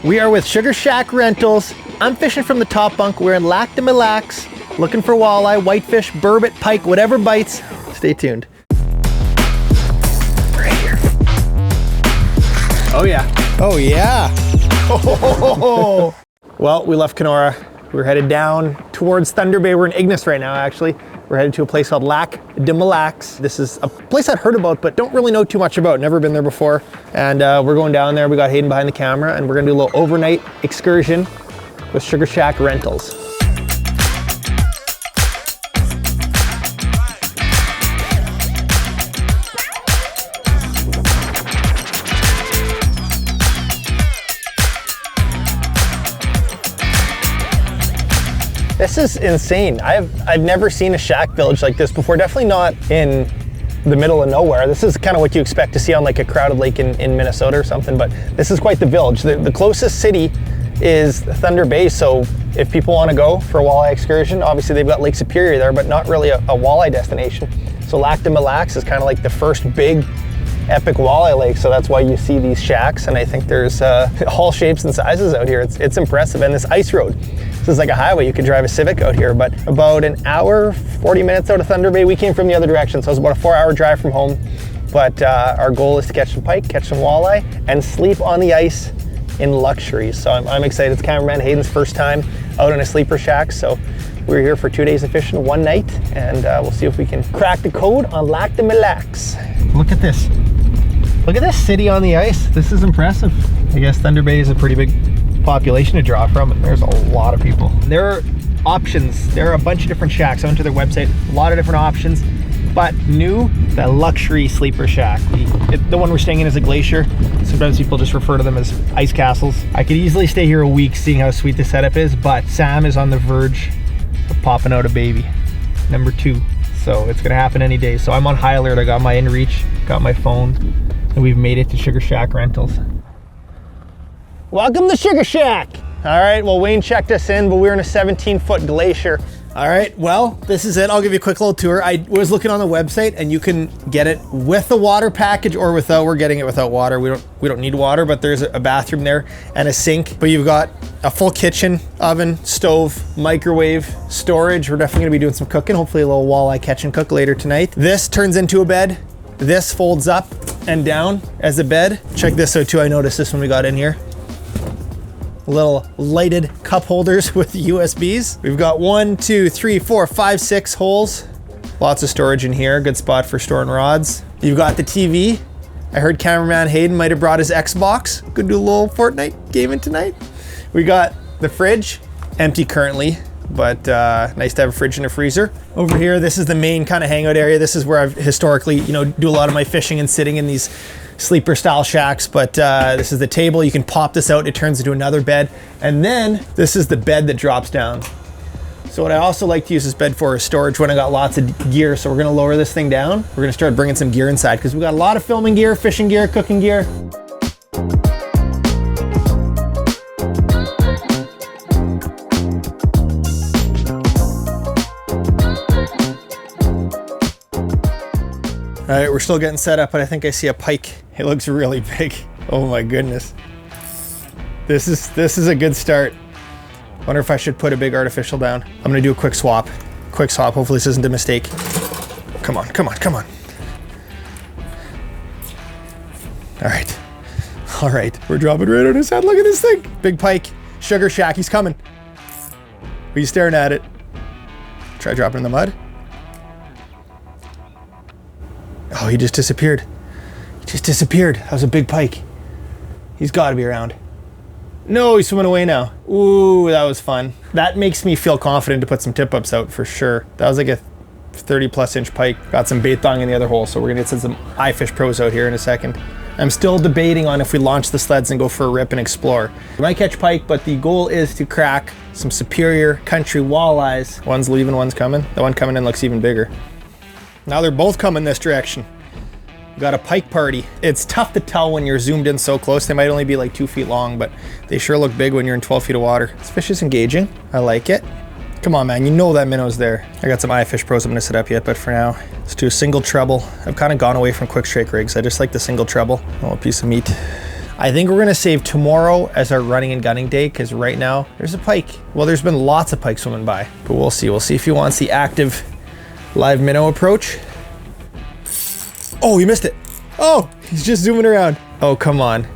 We are with Sugar Shack Rentals. I'm fishing from the top bunk. We're in Lac de Mille Lacs, looking for walleye, whitefish, burbot, pike, whatever bites. Stay tuned. Right here. Oh yeah. Oh yeah. Oh. Well, we left Kenora. We're headed down towards Thunder Bay. We're in Ignis right now, actually. We're headed to a place called Lac de Mille Lacs. This is a place I'd heard about, but don't really know too much about. Never been there before. And we're going down there. We got Hayden behind the camera, and we're gonna do a little overnight excursion with Sugar Shack Rentals. This is insane. I've never seen a shack village like this before. Definitely not in the middle of nowhere. This is kind of what you expect to see on like a crowded lake in Minnesota or something, but this is quite the village. The closest city is Thunder Bay, so if people want to go for a walleye excursion, obviously they've got Lake Superior there, but not really a walleye destination. So Lac de Mille Lacs is kind of like the first big epic walleye lake, so that's why you see these shacks, and I think there's all shapes and sizes out here. It's impressive. And this ice road, this is like a highway. You could drive a Civic out here, but about an hour, 40 minutes out of Thunder Bay. We came from the other direction, so it's about a 4-hour drive from home, but our goal is to catch some pike, catch some walleye, and sleep on the ice in luxury. So I'm excited. It's cameraman Hayden's first time out in a sleeper shack, so we're here for 2 days of fishing, 1 night, and we'll see if we can crack the code on Lac de Mille Lacs. Look at this. Look at this city on the ice. This is impressive. I guess Thunder Bay is a pretty big population to draw from, and there's a lot of people. There are options. There are a bunch of different shacks. I went to their website, a lot of different options, but new, the luxury sleeper shack. The one we're staying in is a glacier. Sometimes people just refer to them as ice castles. I could easily stay here a week seeing how sweet the setup is, but Sam is on the verge of popping out a baby, number 2. So it's gonna happen any day. So I'm on high alert. I got my inReach, got my phone, and we've made it to Sugar Shack Rentals. Welcome to Sugar Shack. All right, well, Wayne checked us in, but we're in a 17-foot glacier. All right, well, this is it. I'll give you a quick little tour. I was looking on the website, and you can get it with the water package or without. We're getting it without water. We don't need water, but there's a bathroom there and a sink. But you've got a full kitchen, oven, stove, microwave, storage. We're definitely gonna be doing some cooking. Hopefully a little walleye catch and cook later tonight. This turns into a bed. This folds up and down as a bed. Check this out too. I noticed this when we got in here. Little lighted cup holders with USBs. We've got 1, 2, 3, 4, 5, 6 holes. Lots of storage in here. Good spot for storing rods. You've got the TV. I heard cameraman Hayden might have brought his Xbox. Could do a little Fortnite gaming tonight. We got the fridge, empty currently, but nice to have a fridge and a freezer. Over here, this is the main kind of hangout area. This is where I've historically, do a lot of my fishing and sitting in these sleeper style shacks, but this is the table. You can pop this out, it turns into another bed. And then this is the bed that drops down. So what I also like to use this bed for is storage when I got lots of gear. So we're gonna lower this thing down. We're gonna start bringing some gear inside because we got a lot of filming gear, fishing gear, cooking gear. All right, we're still getting set up, but I think I see a pike. It looks really big. Oh my goodness. This is a good start. Wonder if I should put a big artificial down. I'm gonna do a quick swap. Hopefully this isn't a mistake. Come on, come on, come on. All right, we're dropping right on his head. Look at this thing. Big pike, Sugar Shack, he's coming. Are you staring at it? Try dropping in the mud. Oh, he just disappeared. That was a big pike. He's gotta be around. No, he's swimming away now. Ooh, that was fun. That makes me feel confident to put some tip ups out for sure. That was like a 30+ inch pike. Got some bait thong in the other hole, so we're gonna get some iFish pros out here in a second. I'm still debating on if we launch the sleds and go for a rip and explore. We might catch pike, but the goal is to crack some superior country walleyes. One's leaving, one's coming. The one coming in looks even bigger. Now they're both coming this direction. We got a pike party. It's tough to tell when you're zoomed in so close. They might only be like 2 feet long, but they sure look big when you're in 12 feet of water. This fish is engaging. I like it. Come on, man, you know that minnow's there. I got some iFish pros I'm gonna set up yet, but for now, let's do a single treble. I've kind of gone away from quick strike rigs. I just like the single treble. Oh, a piece of meat. I think we're gonna save tomorrow as our running and gunning day, because right now there's a pike. Well, there's been lots of pike swimming by, but we'll see. We'll see if he wants the active live minnow approach. Oh, he missed it. Oh, he's just zooming around. Oh, come on.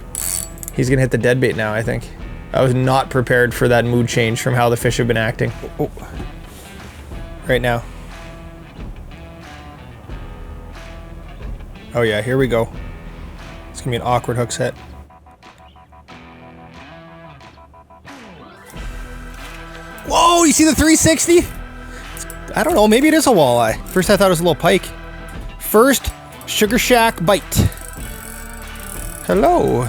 He's gonna hit the dead bait now, I think. I was not prepared for that mood change from how the fish have been acting. Oh. Right now. Oh yeah, here we go. It's gonna be an awkward hook set. Whoa, you see the 360? I don't know, maybe it is a walleye. First I thought it was a little pike. First Sugar Shack bite. Hello.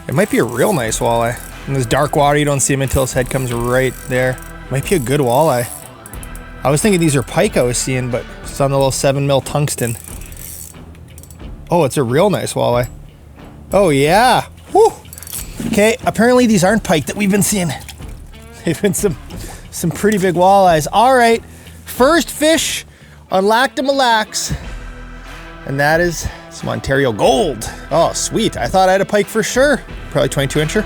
It might be a real nice walleye. In this dark water, you don't see him until his head comes right there. Might be a good walleye. I was thinking these are pike I was seeing, but it's on the little 7mm tungsten. Oh, it's a real nice walleye. Oh yeah. Woo. Okay, apparently these aren't pike that we've been seeing. They've been some pretty big walleyes. All right, first fish on Lac de Mille Lacs, and that is some Ontario Gold. Oh, sweet. I thought I had a pike for sure. Probably 22-incher.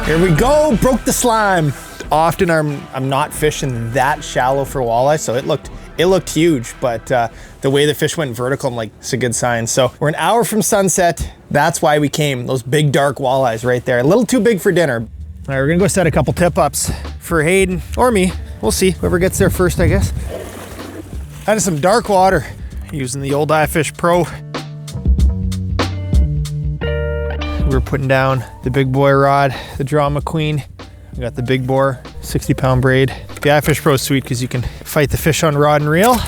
Here we go, broke the slime. Often I'm not fishing that shallow for walleye, so it looked huge, but the way the fish went vertical, I'm like, it's a good sign. So we're an hour from sunset. That's why we came. Those big dark walleyes right there. A little too big for dinner. All right, we're gonna go set a couple tip ups for Hayden or me. We'll see, whoever gets there first, I guess. Out of some dark water using the old iFish Pro. We're putting down the big boy rod, the Drama Queen. We got the big bore 60-pound braid. The iFish Pro is sweet because you can fight the fish on rod and reel. All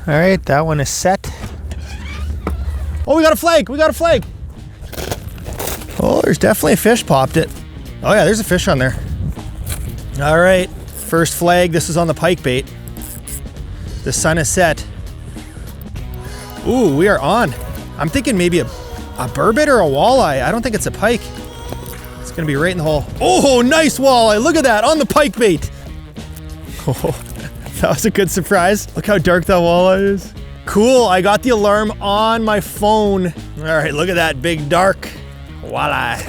right, that one is set. Oh, we got a flag, we got a flag. Oh, there's definitely a fish popped it. Oh yeah, there's a fish on there. All right, first flag, this is on the pike bait. The sun is set. Ooh, we are on. I'm thinking maybe a burbot or a walleye. I don't think it's a pike. It's gonna be right in the hole. Oh, nice walleye. Look at that on the pike bait. Oh, that was a good surprise. Look how dark that walleye is. Cool, I got the alarm on my phone. All right, look at that big dark walleye.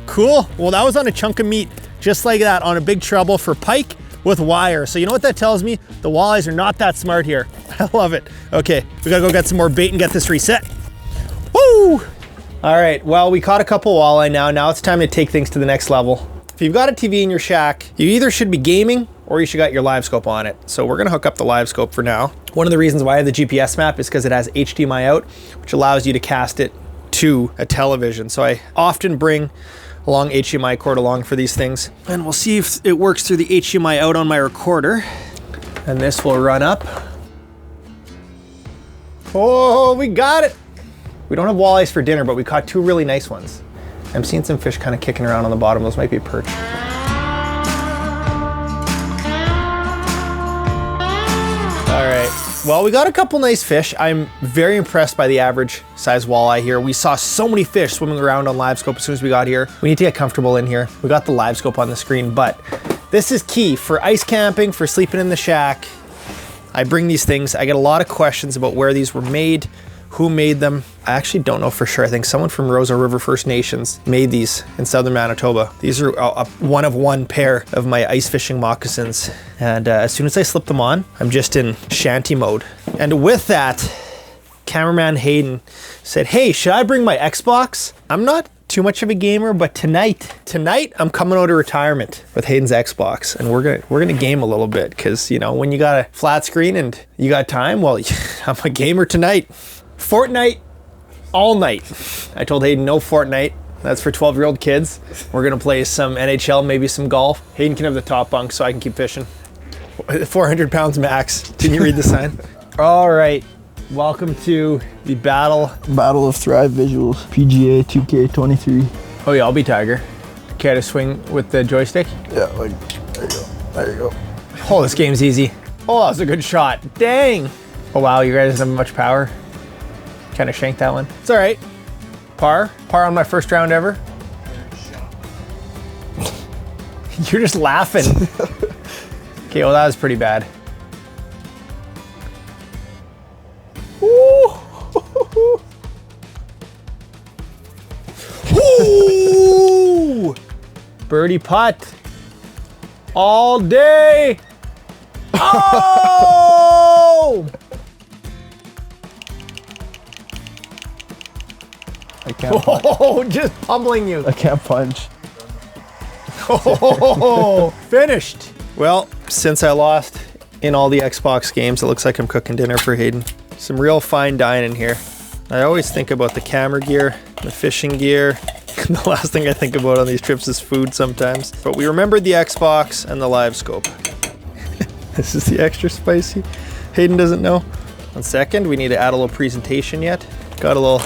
Cool, well that was on a chunk of meat, just like that, on a big treble for pike with wire. So you know what that tells me? The walleyes are not that smart here. I love it. Okay, we gotta go get some more bait and get this reset. Woo! All right, well, we caught a couple walleye now. Now it's time to take things to the next level. If you've got a TV in your shack, you either should be gaming or you should got your live scope on it. So we're gonna hook up the live scope for now. One of the reasons why I have the GPS map is because it has HDMI out, which allows you to cast it to a television. So I often bring a long HDMI cord along for these things. And we'll see if it works through the HDMI out on my recorder. And this will run up. Oh, we got it. We don't have walleyes for dinner, but we caught two really nice ones. I'm seeing some fish kind of kicking around on the bottom. Those might be perch. All right, well, we got a couple nice fish. I'm very impressed by the average size walleye here. We saw so many fish swimming around on live scope as soon as we got here. We need to get comfortable in here. We got the live scope on the screen, but this is key for ice camping, for sleeping in the shack. I bring these things. I get a lot of questions about where these were made, who made them. I actually don't know for sure. I think someone from Roseau River First Nations made these in southern Manitoba. These are a one of one pair of my ice fishing moccasins. And as soon as I slip them on, I'm just in shanty mode. And with that, cameraman Hayden said, hey, should I bring my Xbox? I'm not too much of a gamer, but tonight I'm coming out of retirement with Hayden's Xbox, and we're gonna game a little bit, because you know, when you got a flat screen and you got time, well, I'm a gamer tonight. Fortnite all night. I told Hayden no Fortnite. That's for 12-year-old kids. We're gonna play some NHL, maybe some golf. Hayden can have the top bunk so I can keep fishing. 400 pounds max. Didn't you read the sign? All right. Welcome to the Battle of Thrive Visuals, PGA 2K23. Oh yeah, I'll be Tiger. Care to swing with the joystick? Yeah, like, there you go. There you go. Oh, this game's easy. Oh, that was a good shot. Dang. Oh wow, you guys have much power. Kind of shanked that one. It's all right. Par on my first round ever. You're just laughing. Okay, well that was pretty bad. Ooh. Oh! Birdie putt. All day. Oh! I can't punch. Oh, just pummeling you. I can't punch. Oh, finished. Well, since I lost in all the Xbox games, it looks like I'm cooking dinner for Hayden. Some real fine dining here. I always think about the camera gear, the fishing gear. The last thing I think about on these trips is food sometimes. But we remembered the Xbox and the live scope. This is the extra spicy. Hayden doesn't know. 1 second, we need to add a little presentation yet. Got a little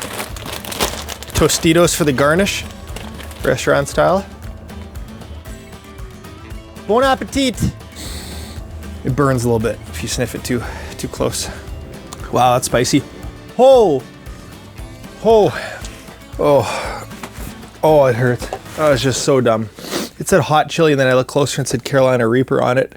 Tostitos for the garnish, restaurant style. Bon appetit. It burns a little bit if you sniff it too close. Wow, that's spicy. Oh, oh, oh, oh, it hurts. Oh, it's just so dumb. It said hot chili, and then I looked closer and said Carolina Reaper on it.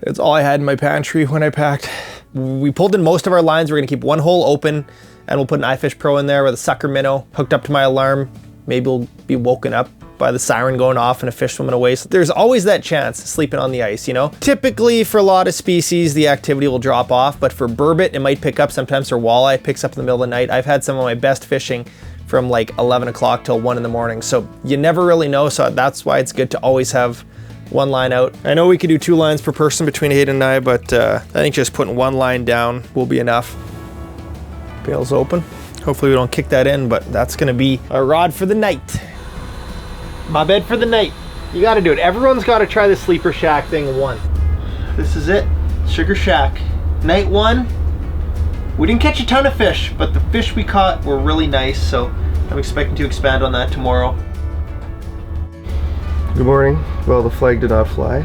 It's all I had in my pantry when I packed. We pulled in most of our lines. We're gonna keep one hole open, and we'll put an iFish Pro in there with a sucker minnow hooked up to my alarm. Maybe we'll be woken up by the siren going off and a fish swimming away. So there's always that chance sleeping on the ice, you know? Typically for a lot of species, the activity will drop off, but for burbot, it might pick up sometimes, or walleye it picks up in the middle of the night. I've had some of my best fishing from like 11 o'clock till 1 in the morning. So you never really know. So that's why it's good to always have one line out. I know we could do 2 lines per person between Hayden and I, but I think just putting one line down will be enough. Bail's open. Hopefully we don't kick that in, but that's gonna be our rod for the night. My bed for the night. You gotta do it. Everyone's gotta try the sleeper shack thing 1. This is it, Sugar Shack. Night 1, we didn't catch a ton of fish, but the fish we caught were really nice, so I'm expecting to expand on that tomorrow. Good morning. Well, the flag did not fly.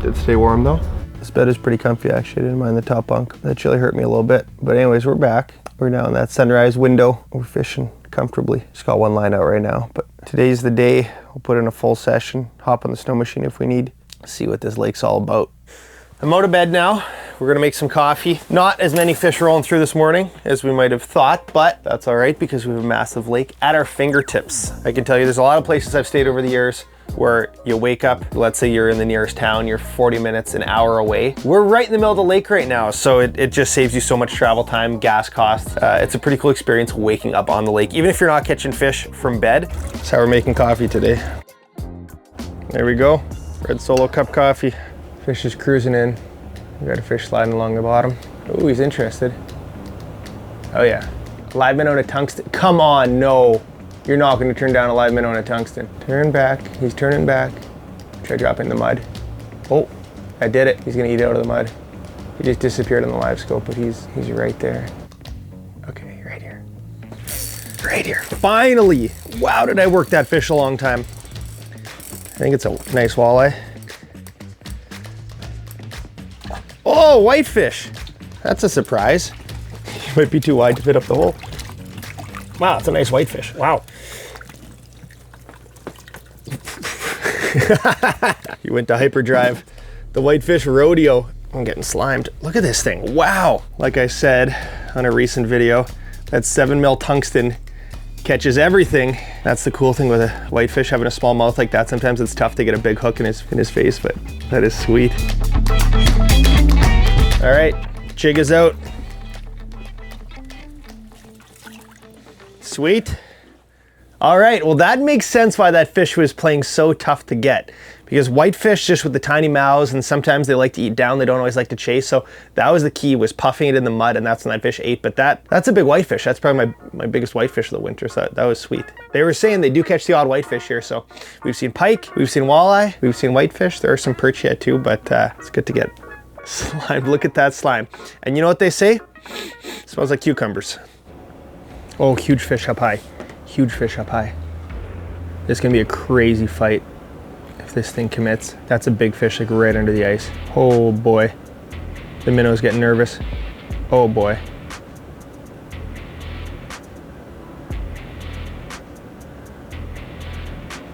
Did stay warm though. This bed is pretty comfy actually. I didn't mind the top bunk. That chili hurt me a little bit. But anyways, we're back. We're now in that sunrise window. We're fishing comfortably. Just got one line out right now, but today's the day. We'll put in a full session, hop on the snow machine if we need, see what this lake's all about. I'm out of bed now. We're gonna make some coffee. Not as many fish rolling through this morning as we might have thought, but that's all right because we have a massive lake at our fingertips. I can tell you there's a lot of places I've stayed over the years where you wake up, let's say you're in the nearest town, you're 40 minutes, an hour away. We're right in the middle of the lake right now, so it just saves you so much travel time, gas costs. It's a pretty cool experience waking up on the lake, even if you're not catching fish from bed. That's how we're making coffee today. There we go, red Solo cup coffee. Fish is cruising in. We got a fish sliding along the bottom. Oh, he's interested. Oh yeah, live minnow and a tungsten. Come on, no. You're not going to turn down a live minnow and a tungsten. Turn back. He's turning back. Try dropping in the mud. Oh, I did it. He's going to eat out of the mud. He just disappeared on the live scope, but he's right there. Okay, right here. Right here. Finally! Wow, did I work that fish a long time. I think it's a nice walleye. Oh, whitefish. That's a surprise. He might be too wide to fit up the hole. Wow, it's a nice whitefish. Wow. You went to hyperdrive. The whitefish rodeo. I'm getting slimed. Look at this thing. Wow. Like I said on a recent video, that 7mm tungsten catches everything. That's the cool thing with a whitefish having a small mouth like that. Sometimes it's tough to get a big hook in his face, but that is sweet. All right, jig is out. Sweet. All right, well that makes sense why that fish was playing so tough to get, because whitefish just with the tiny mouths, and sometimes they like to eat down, they don't always like to chase, so that was the key, was puffing it in the mud, and that's when that fish ate. But that's a big whitefish. That's probably my biggest whitefish of the winter, so that was sweet. They were saying they do catch the odd whitefish here, so we've seen pike, we've seen walleye, we've seen whitefish, there are some perch yet too, but it's good to get slime. Look at that slime. And you know what they say? It smells like cucumbers. Oh, huge fish up high. Huge fish up high. This is gonna be a crazy fight if this thing commits. That's a big fish, like right under the ice. Oh boy. The minnow's getting nervous. Oh boy.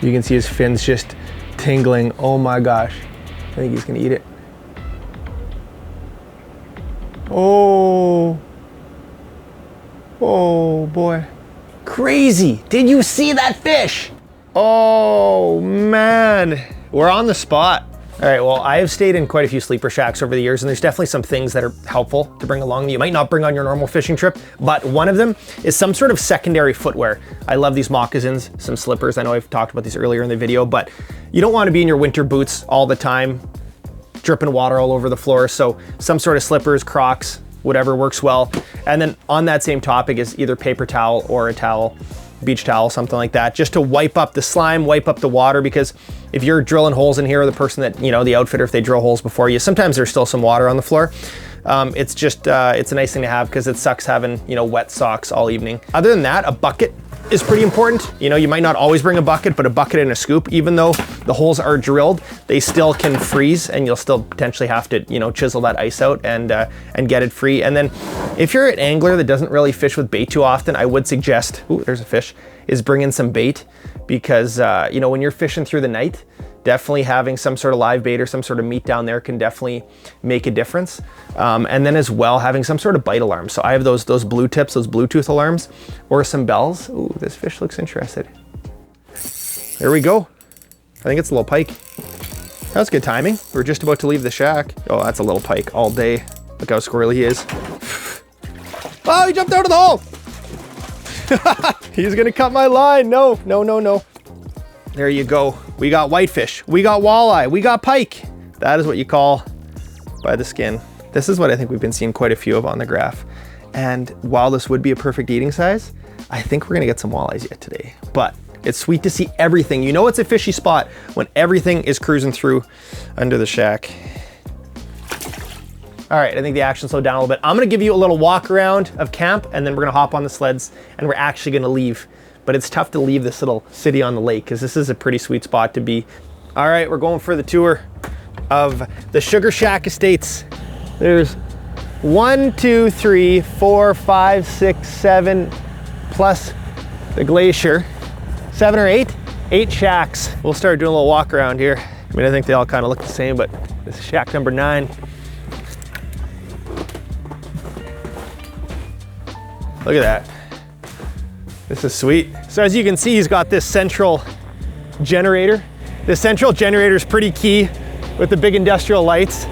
You can see his fins just tingling. Oh my gosh. I think he's gonna eat it. Oh. Oh boy. Crazy. Did you see that fish? Oh man, we're on the spot. All right, well, I have stayed in quite a few sleeper shacks over the years, and there's definitely some things that are helpful to bring along that you might not bring on your normal fishing trip, but one of them is some sort of secondary footwear. I love these moccasins, some slippers. I know I've talked about these earlier in the video, but you don't want to be in your winter boots all the time, dripping water all over the floor, so some sort of slippers, Crocs, whatever works well. And then on that same topic is either paper towel or a towel, beach towel, something like that, just to wipe up the slime, wipe up the water, because if you're drilling holes in here, or the person that, you know, the outfitter, if they drill holes before you, sometimes there's still some water on the floor. It's just, it's a nice thing to have because it sucks having, you know, wet socks all evening. Other than that, a bucket is pretty important. You know, you might not always bring a bucket, but a bucket and a scoop, even though the holes are drilled, they still can freeze and you'll still potentially have to, you know, chisel that ice out and get it free. And then if you're an angler that doesn't really fish with bait too often, I would suggest, ooh, there's a fish, is bring in some bait because, you know, when you're fishing through the night, definitely having some sort of live bait or some sort of meat down there can definitely make a difference. And then as well, having some sort of bite alarm. So I have those blue tips, those Bluetooth alarms, or some bells. Ooh, this fish looks interested. There we go. I think it's a little pike. That was good timing. We're just about to leave the shack. Oh, that's a little pike all day. Look how squirrely he is. Oh, he jumped out of the hole. He's gonna cut my line. No, no, no, no. There you go. We got whitefish, we got walleye, we got pike. That is what you call by the skin. This is what I think we've been seeing quite a few of on the graph. And while this would be a perfect eating size, I think we're gonna get some walleyes yet today. But it's sweet to see everything. You know it's a fishy spot when everything is cruising through under the shack. All right, I think the action slowed down a little bit. I'm gonna give you a little walk around of camp and then we're gonna hop on the sleds and we're actually gonna leave. But it's tough to leave this little city on the lake because this is a pretty sweet spot to be. All right, we're going for the tour of the Sugar Shack Estates. There's 1, 2, 3, 4, 5, 6, 7, plus the glacier. 7 or 8? 8 shacks. We'll start doing a little walk around here. I mean, I think they all kind of look the same, but this is shack number 9. Look at that. This is sweet. So as you can see, he's got this central generator. This central generator is pretty key with the big industrial lights.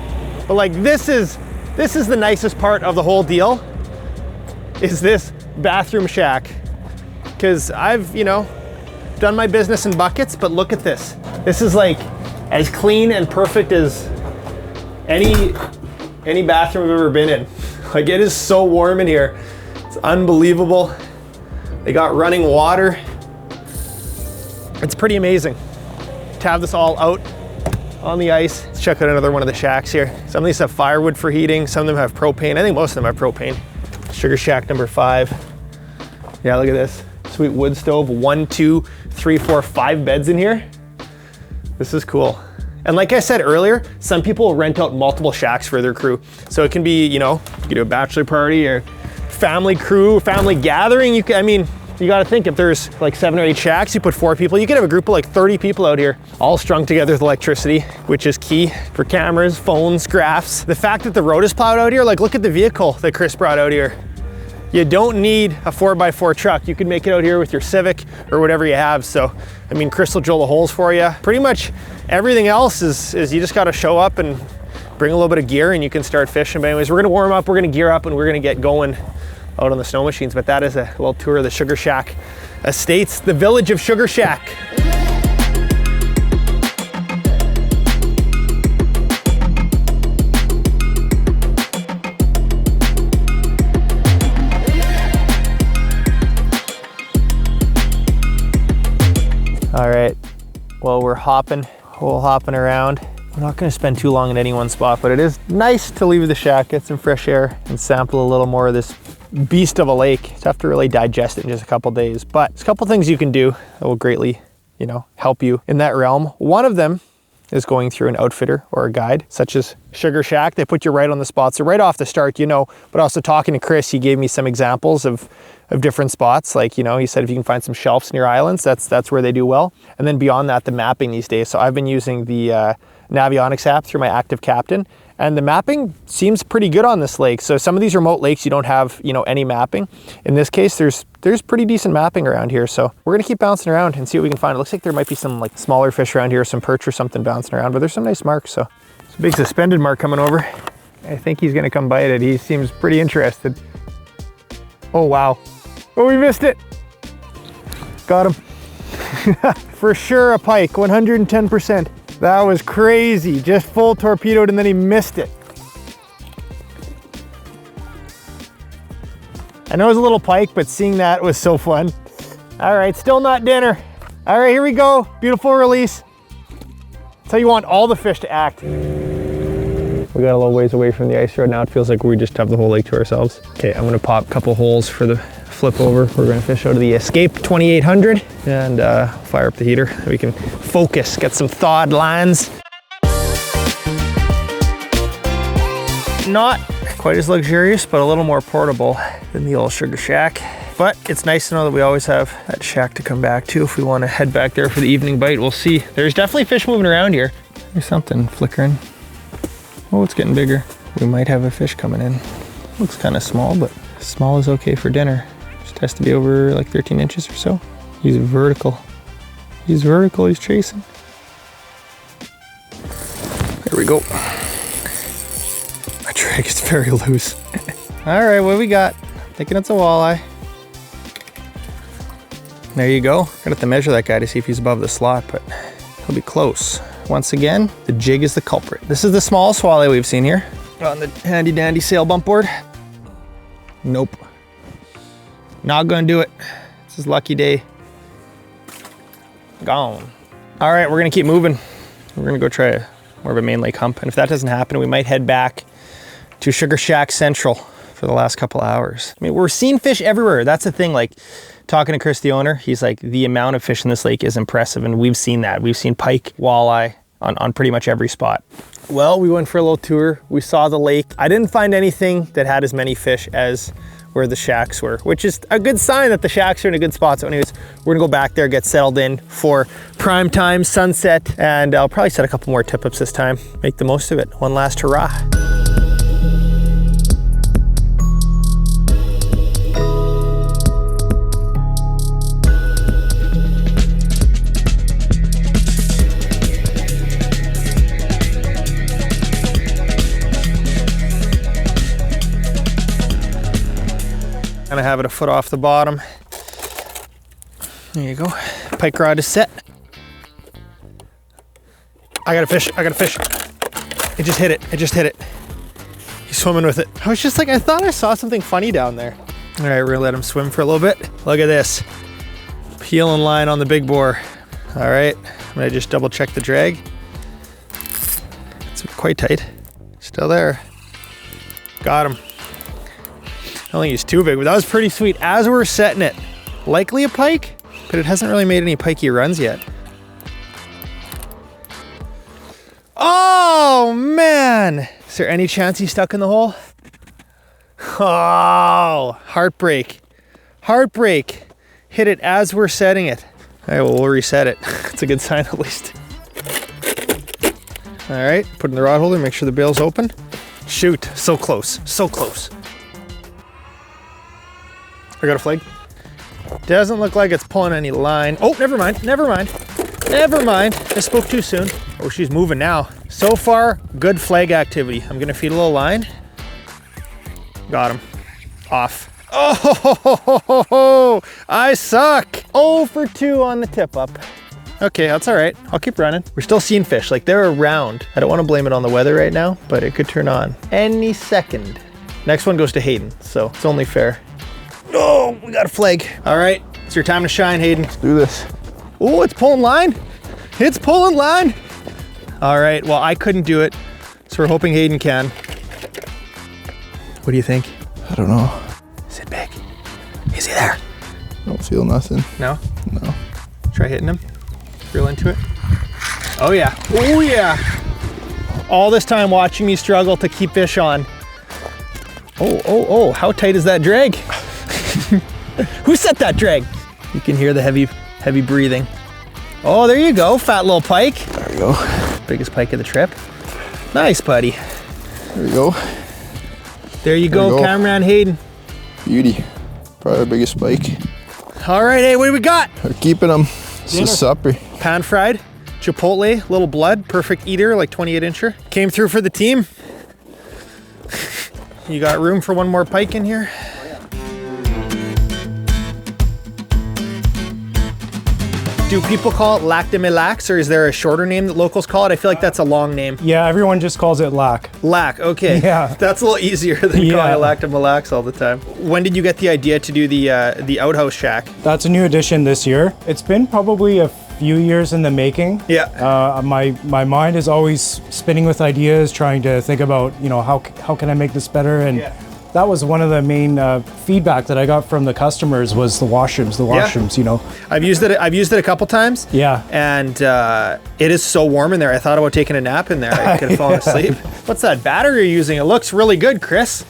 But like this is the nicest part of the whole deal, is this bathroom shack. Because I've, you know, done my business in buckets, but look at this. This is like as clean and perfect as any bathroom I've ever been in. Like it is so warm in here. It's unbelievable. They got running water. It's pretty amazing to have this all out on the ice. Let's check out another one of the shacks here. Some of these have firewood for heating. Some of them have propane. I think most of them have propane. Sugar Shack number 5. Yeah, look at this. Sweet wood stove. 1, 2, 3, 4, 5 beds in here. This is cool. And like I said earlier, some people rent out multiple shacks for their crew. So it can be, you know, you can do a bachelor party or family crew, family gathering. You can, I mean, you got to think if there's like 7 or 8 shacks, you put 4 people, you can have a group of like 30 people out here, all strung together with electricity, which is key for cameras, phones, graphs. The fact that the road is plowed out here, like look at the vehicle that Chris brought out here. You don't need a 4x4 truck. You can make it out here with your Civic or whatever you have. So, I mean, Chris will drill the holes for you. Pretty much everything else is you just got to show up and bring a little bit of gear and you can start fishing. But anyways, we're going to warm up, we're going to gear up, and we're going to get going out on the snow machines. But that is a little tour of the Sugar Shack Estates, the village of Sugar Shack. All right, well, we're hopping around. We're not gonna spend too long in any one spot, but it is nice to leave the shack, get some fresh air, and sample a little more of this beast of a lake. It's tough to really digest it in just a couple days, but there's a couple things you can do that will greatly, you know, help you in that realm. One of them is going through an outfitter or a guide, such as Sugar Shack. They put you right on the spot, so right off the start, you know. But also talking to Chris, he gave me some examples of different spots. Like, you know, he said if you can find some shelves near islands, that's where they do well. And then beyond that, the mapping these days. So I've been using the Navionics app through my Active Captain, And the mapping seems pretty good on this lake. So some of these remote lakes, you don't have, you know, any mapping. In this case, there's pretty decent mapping around here. So we're gonna keep bouncing around and see what we can find. It looks like there might be some like smaller fish around here, some perch or something bouncing around, but there's some nice marks. So it's a big suspended mark coming over. I think he's gonna come bite it. He seems pretty interested. Oh, wow. Oh, we missed it. Got him. For sure a pike, 110%. That was crazy. Just full torpedoed and then he missed it. I know it was a little pike, but seeing that was so fun. All right, still not dinner. All right, here we go. Beautiful release. That's how you want all the fish to act. We got a little ways away from the ice road. Now it feels like we just have the whole lake to ourselves. Okay, I'm gonna pop a couple holes for the flip over. We're gonna fish out of the Escape 2800 and fire up the heater so we can focus, get some thawed lines. Not quite as luxurious, but a little more portable than the old Sugar Shack. But it's nice to know that we always have that shack to come back to if we want to head back there for the evening bite. We'll see. There's definitely fish moving around here. There's something flickering. Oh, it's getting bigger. We might have a fish coming in. Looks kind of small, but small is okay for dinner. Just has to be over like 13 inches or so. He's vertical. He's vertical, he's chasing. There we go. My drag is very loose. All right, what do we got? Thinking it's a walleye. There you go. Gonna have to measure that guy to see if he's above the slot, but he'll be close. Once again, the jig is the culprit. This is the smallest walleye we've seen here on the handy dandy sail bump board. Nope. Not gonna do it. It's his lucky day. Gone. All right, we're gonna keep moving. We're gonna go try more of a main lake hump. And if that doesn't happen, we might head back to Sugar Shack Central for the last couple hours. I mean, we're seeing fish everywhere. That's the thing, like talking to Chris, the owner, he's like, the amount of fish in this lake is impressive. And we've seen that. We've seen pike, walleye on pretty much every spot. Well, we went for a little tour. We saw the lake. I didn't find anything that had as many fish as where the shacks were, which is a good sign that the shacks are in a good spot. So anyways, we're gonna go back there, get settled in for prime time, sunset, and I'll probably set a couple more tip-ups this time. Make the most of it. One last hurrah. Gonna have it a foot off the bottom. There you go. Pike rod is set. I got a fish, I got a fish. It just hit it, it just hit it. He's swimming with it. I was just like, I thought I saw something funny down there. All right, we're gonna let him swim for a little bit. Look at this. Peeling line on the big bore. All right, I'm gonna just double check the drag. It's quite tight. Still there. Got him. I don't think he's too big, but that was pretty sweet. As we're setting it, likely a pike, but it hasn't really made any pikey runs yet. Oh man! Is there any chance he's stuck in the hole? Oh, heartbreak. Heartbreak. Hit it as we're setting it. All right, well, we'll reset it. It's a good sign at least. All right, put in the rod holder, make sure the bail's open. Shoot, so close, so close. I got a flag. Doesn't look like it's pulling any line. Oh, never mind, never mind. Never mind, I spoke too soon. Oh, she's moving now. So far, good flag activity. I'm gonna feed a little line. Got him, off. Oh, I suck. 0 for 2 on the tip up. Okay, that's all right, I'll keep running. We're still seeing fish, like they're around. I don't wanna blame it on the weather right now, but it could turn on any second. Next one goes to Hayden, so it's only fair. Oh, we got a flag. All right, it's your time to shine, Hayden. Let's do this. Oh, it's pulling line. It's pulling line. All right, well, I couldn't do it, so we're hoping Hayden can. What do you think? I don't know. Is it big? Is he there? I don't feel nothing. No? No. Try hitting him. Reel into it. Oh yeah, oh yeah. All this time watching me struggle to keep fish on. Oh, how tight is that drag? Who set that drag? You can hear the heavy breathing. Oh, there you go, fat little pike. There you go. Biggest pike of the trip. Nice, buddy. There we go. There you go, Cameraman Hayden. Beauty. Probably our biggest pike. All right, hey, what do we got? We're keeping them. It's just supper. Pan fried, chipotle, little blood, perfect eater, like 28 incher. Came through for the team. You got room for one more pike in here? Do people call it lac de Mille-Lacs, or is there a shorter name that locals call it? I feel like that's a long name. Yeah, everyone just calls it lac. Lac, okay. Yeah. That's a little easier than calling it lac de Mille-Lacs all the time. When did you get the idea to do the outhouse shack? That's a new addition this year. It's been probably a few years in the making. Yeah. My mind is always spinning with ideas, trying to think about, how can I make this better? And that was one of the main feedback that I got from the customers was the washrooms, I've used it a couple times. Yeah. And it is so warm in there. I thought about taking a nap in there. I could have fallen asleep. What's that battery you're using? It looks really good, Chris.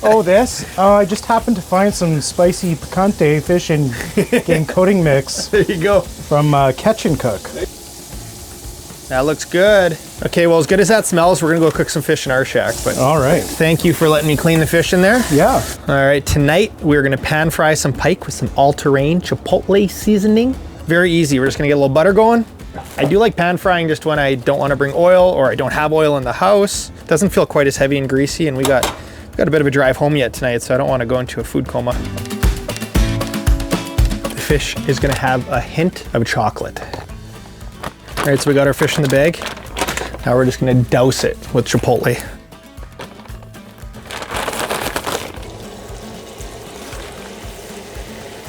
Oh, this? I just happened to find some spicy picante fish and coating mix. There you go. From Catch and Cook. That looks good. Okay, well, as good as that smells, we're gonna go cook some fish in our shack. But all right. Thank you for letting me clean the fish in there. Yeah. All right, tonight we're gonna pan fry some pike with some all-terrain chipotle seasoning. Very easy. We're just gonna get a little butter going. I do like pan frying just when I don't want to bring oil or I don't have oil in the house. It doesn't feel quite as heavy and greasy, and we got a bit of a drive home yet tonight, so I don't want to go into a food coma. The fish is gonna have a hint of chocolate. All right, so we got our fish in the bag. Now we're just gonna douse it with chipotle.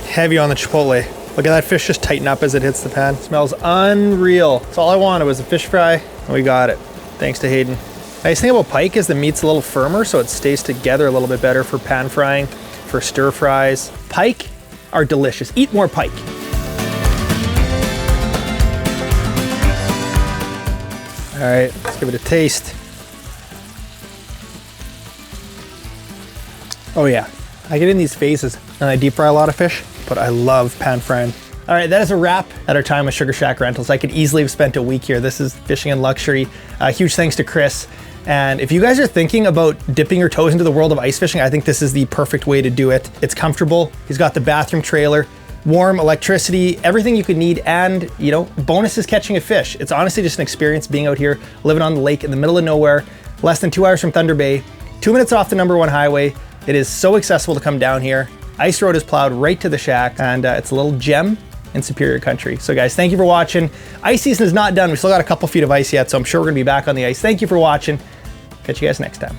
Heavy on the chipotle. Look at that fish just tighten up as it hits the pan. Smells unreal. That's all I wanted was a fish fry, and we got it. Thanks to Hayden. Nice thing about pike is the meat's a little firmer, so it stays together a little bit better for pan frying, for stir fries. Pike are delicious. Eat more pike. All right, let's give it a taste. Oh yeah, I get in these phases and I deep fry a lot of fish, but I love pan frying. All right, that is a wrap at our time with Sugar Shack Rentals. I could easily have spent a week here. This is fishing in luxury. Huge thanks to Chris. And if you guys are thinking about dipping your toes into the world of ice fishing, I think this is the perfect way to do it. It's comfortable. He's got the bathroom trailer, warm, electricity, everything you could need, and bonus is catching a fish. It's honestly just an experience being out here, living on the lake in the middle of nowhere, less than 2 hours from Thunder Bay, 2 minutes off the #1 highway. It is so accessible to come down here. Ice road is plowed right to the shack, and it's a little gem in Superior Country. So guys, thank you for watching. Ice season is not done. We still got a couple feet of ice yet, so I'm sure we're gonna be back on the ice. Thank you for watching. Catch you guys next time.